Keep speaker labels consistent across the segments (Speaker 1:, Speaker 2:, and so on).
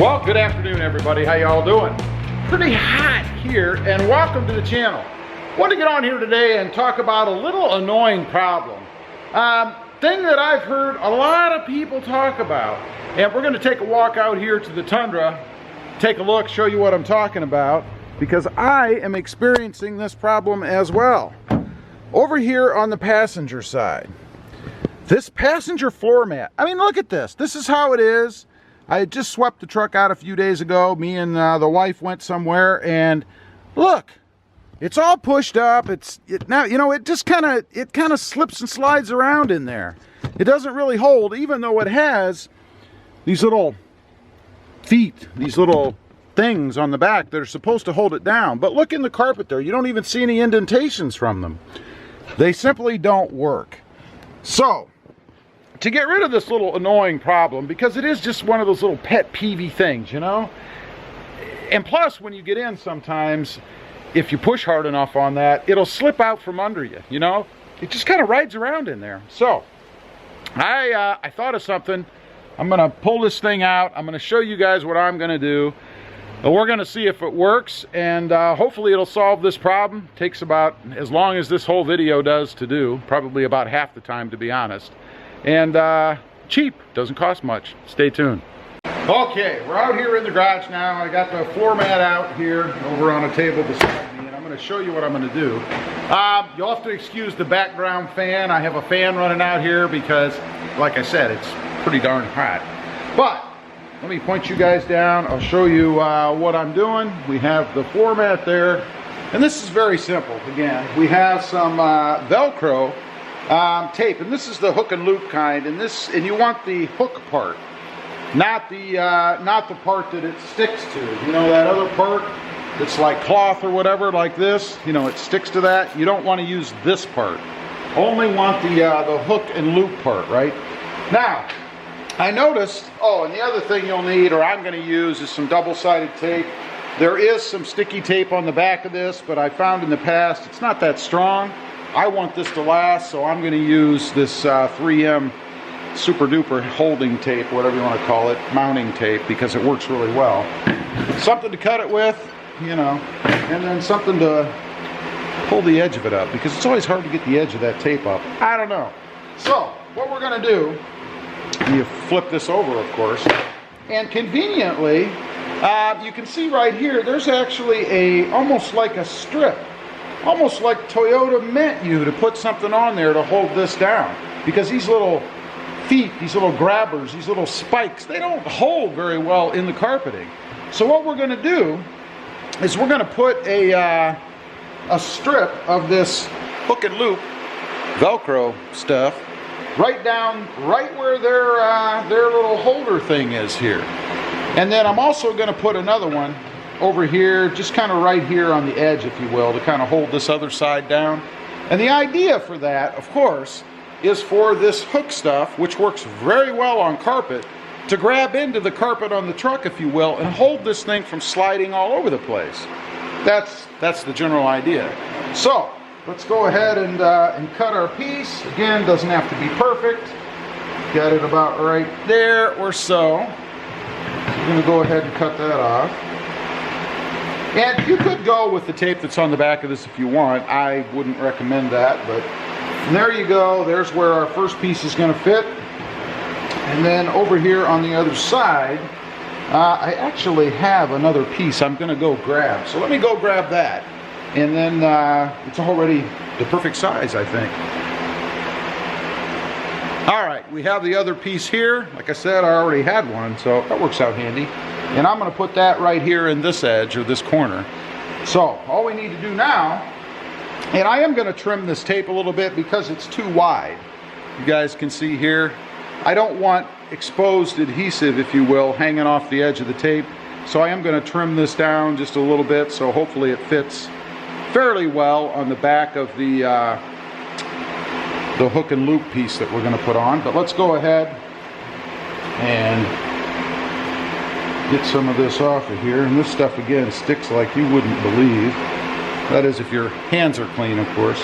Speaker 1: Well, good afternoon, everybody. How y'all doing? Pretty hot here, and welcome to the channel. I want to get on here today and talk about a little annoying problem. Thing that I've heard a lot of people talk about. And we're going to take a walk out here to the Tundra, take a look, show you what I'm talking about, because I am experiencing this problem as well. Over here on the passenger side, this passenger floor mat, I mean, look at this. This is how it is. I had just swept the truck out a few days ago. Me and the wife went somewhere, and look, it's all pushed up. Now, you know, it just kind of slips and slides around in there. It doesn't really hold, even though it has these little feet, these little things on the back that are supposed to hold it down. But look in the carpet there. You don't even see any indentations from them. They simply don't work. So, to get rid of this little annoying problem, because it is just one of those little pet peevey things, you know? And plus, when you get in sometimes, if you push hard enough on that, it'll slip out from under you, you know? It just kind of rides around in there. So, I thought of something. I'm going to pull this thing out. I'm going to show you guys what I'm going to do. We're going to see if it works, and hopefully it'll solve this problem. Takes about as long as this whole video does to do, probably about half the time, to be honest. And cheap, doesn't cost much. Stay tuned. Okay, we're out here in the garage now. I got the floor mat out here over on a table beside me, and I'm going to show you what I'm going to do. You'll have to excuse the background fan. I have a fan running out here because, like I said, it's pretty darn hot. But let me point you guys down. I'll show you what I'm doing. We have the floor mat there, and this is very simple. Again, we have some Velcro tape, and this is the hook and loop kind, and you want the hook part, not the part that it sticks to. You know, that other part that's like cloth or whatever, like this, you know, it sticks to that. You don't want to use this part. Only want the hook and loop part, right? Now, I noticed, oh, and the other thing you'll need, or I'm going to use, is some double-sided tape. There is some sticky tape on the back of this, but I found in the past it's not that strong. I want this to last, so I'm going to use this 3M super duper holding tape, whatever you want to call it, mounting tape, because it works really well. Something to cut it with, you know, and then something to pull the edge of it up, because it's always hard to get the edge of that tape up. I don't know. So, what we're going to do, you flip this over, of course, and conveniently, you can see right here, there's actually almost like a strip. Almost like Toyota meant you to put something on there to hold this down. Because these little feet, these little grabbers, these little spikes, they don't hold very well in the carpeting. So what we're going to do is we're going to put a strip of this hook and loop Velcro stuff right down, right where their little holder thing is here. And then I'm also going to put another one over here, just kind of right here on the edge, if you will, to kind of hold this other side down. And the idea for that, of course, is for this hook stuff, which works very well on carpet, to grab into the carpet on the truck, if you will, and hold this thing from sliding all over the place. That's the general idea. So, let's go ahead and cut our piece. Again, doesn't have to be perfect. Got it about right there or so. I'm going to go ahead and cut that off. And you could go with the tape that's on the back of this if you want. I wouldn't recommend that, but there you go. There's where our first piece is going to fit. And then over here on the other side, I actually have another piece I'm going to go grab. So let me go grab that. And then it's already the perfect size, I think. All right, we have the other piece here. Like I said, I already had one, so that works out handy. And I'm going to put that right here in this edge, or this corner. So, all we need to do now, and I am going to trim this tape a little bit because it's too wide. You guys can see here, I don't want exposed adhesive, if you will, hanging off the edge of the tape. So I am going to trim this down just a little bit, so hopefully it fits fairly well on the back of the hook and loop piece that we're going to put on. But let's go ahead and get some of this off of here. And this stuff, again, sticks like you wouldn't believe. That is if your hands are clean, of course.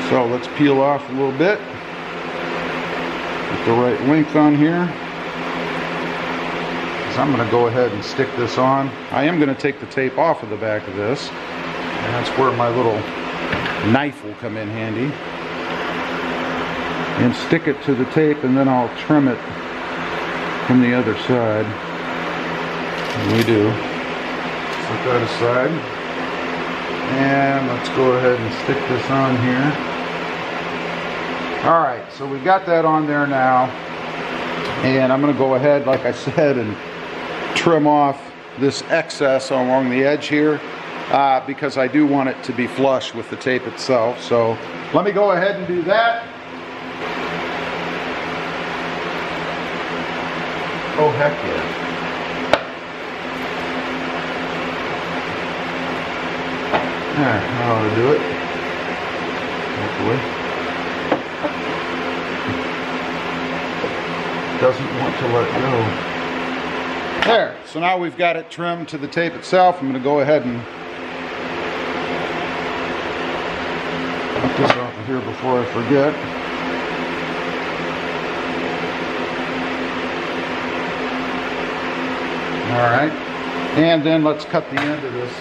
Speaker 1: So let's peel off a little bit. Get the right length on here. So I'm going to go ahead and stick this on. I am going to take the tape off of the back of this, and that's where my little knife will come in handy. And stick it to the tape, and then I'll trim it from the other side. And we do. Set that aside. And let's go ahead and stick this on here. Alright, so we got that on there now. And I'm going to go ahead, like I said, and trim off this excess along the edge here because I do want it to be flush with the tape itself. So let me go ahead and do that. Oh, heck yeah. Alright, I ought to do it. Hopefully. Doesn't want to let go. There. So now we've got it trimmed to the tape itself. I'm going to go ahead and put this off of here before I forget. Alright. And then let's cut the end of this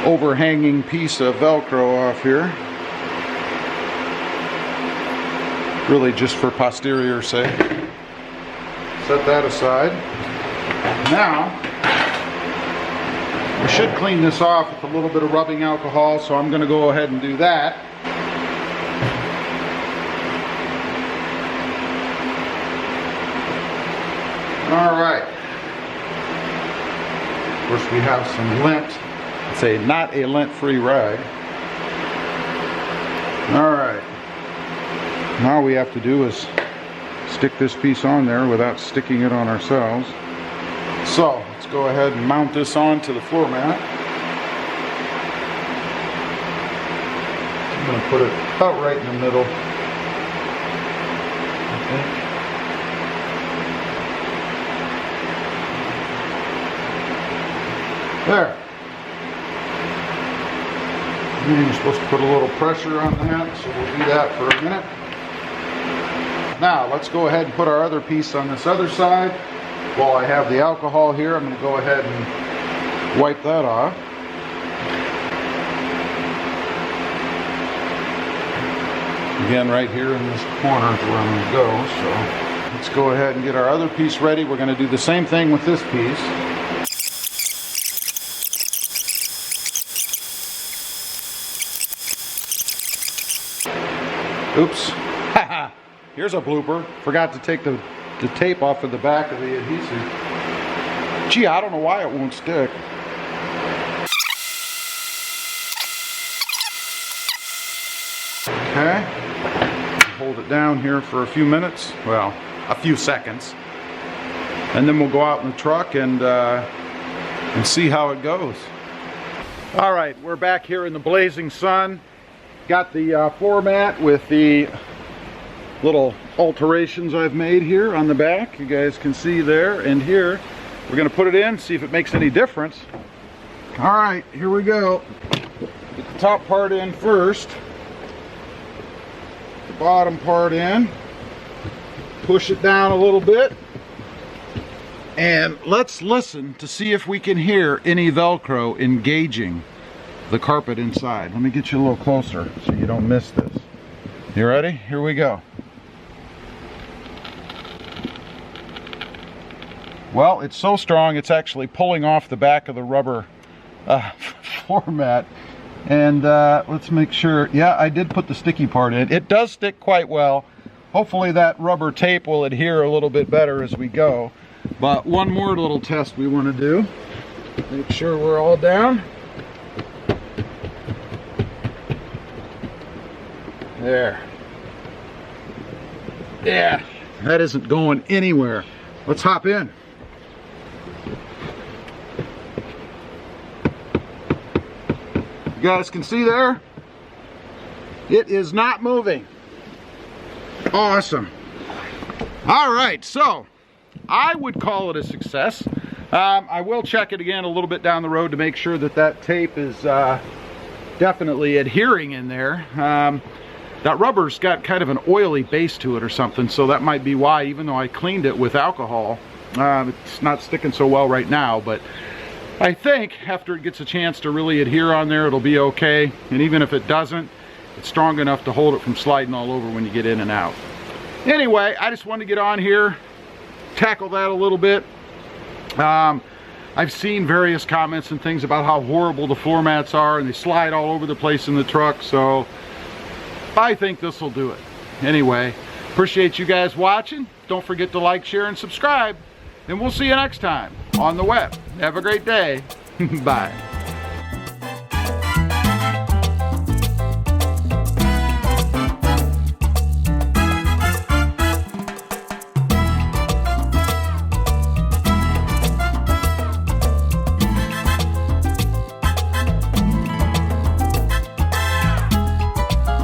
Speaker 1: overhanging piece of Velcro off here. Really just for posterior sake. Set that aside. Now, we should clean this off with a little bit of rubbing alcohol, so I'm going to go ahead and do that. Alright. Of course, we have some lint. It's not a lint-free ride. Alright. Now all we have to do is stick this piece on there without sticking it on ourselves. So let's go ahead and mount this onto the floor mat. I'm going to put it about right in the middle. Okay. There. And you're supposed to put a little pressure on that, so we'll do that for a minute. Now, let's go ahead and put our other piece on this other side. While I have the alcohol here, I'm going to go ahead and wipe that off. Again, right here in this corner is where I'm going to go. So let's go ahead and get our other piece ready. We're going to do the same thing with this piece. Oops. Here's a blooper. Forgot to take the tape off of the back of the adhesive. Gee, I don't know why it won't stick. Okay. Hold it down here for a few minutes. Well, a few seconds. And then we'll go out in the truck and see how it goes. All right, we're back here in the blazing sun. Got the floor mat with the little alterations I've made here on the back. You guys can see there and here. We're going to put it in, see if it makes any difference. All right, here we go. Get the top part in first. The bottom part in. Push it down a little bit. And let's listen to see if we can hear any Velcro engaging the carpet inside. Let me get you a little closer so you don't miss this. You ready? Here we go. Well, it's so strong it's actually pulling off the back of the rubber floor mat. And let's make sure. Yeah, I did put the sticky part in. It does stick quite well. Hopefully that rubber tape will adhere a little bit better as we go. But one more little test we want to do. Make sure we're all down. There. Yeah, that isn't going anywhere. Let's hop in. You guys can see there? It is not moving. Awesome. All right, so I would call it a success. I will check it again a little bit down the road to make sure that that tape is definitely adhering in there. That rubber's got kind of an oily base to it or something, so that might be why, even though I cleaned it with alcohol, It's not sticking so well right now, but I think after it gets a chance to really adhere on there, it'll be okay. And even if it doesn't, it's strong enough to hold it from sliding all over when you get in and out. Anyway, I just wanted to get on here, tackle that a little bit. I've seen various comments and things about how horrible the floor mats are, and they slide all over the place in the truck, so I think this will do it. Anyway, appreciate you guys watching. Don't forget to like, share, and subscribe, and we'll see you next time on the web. Have a great day. Bye.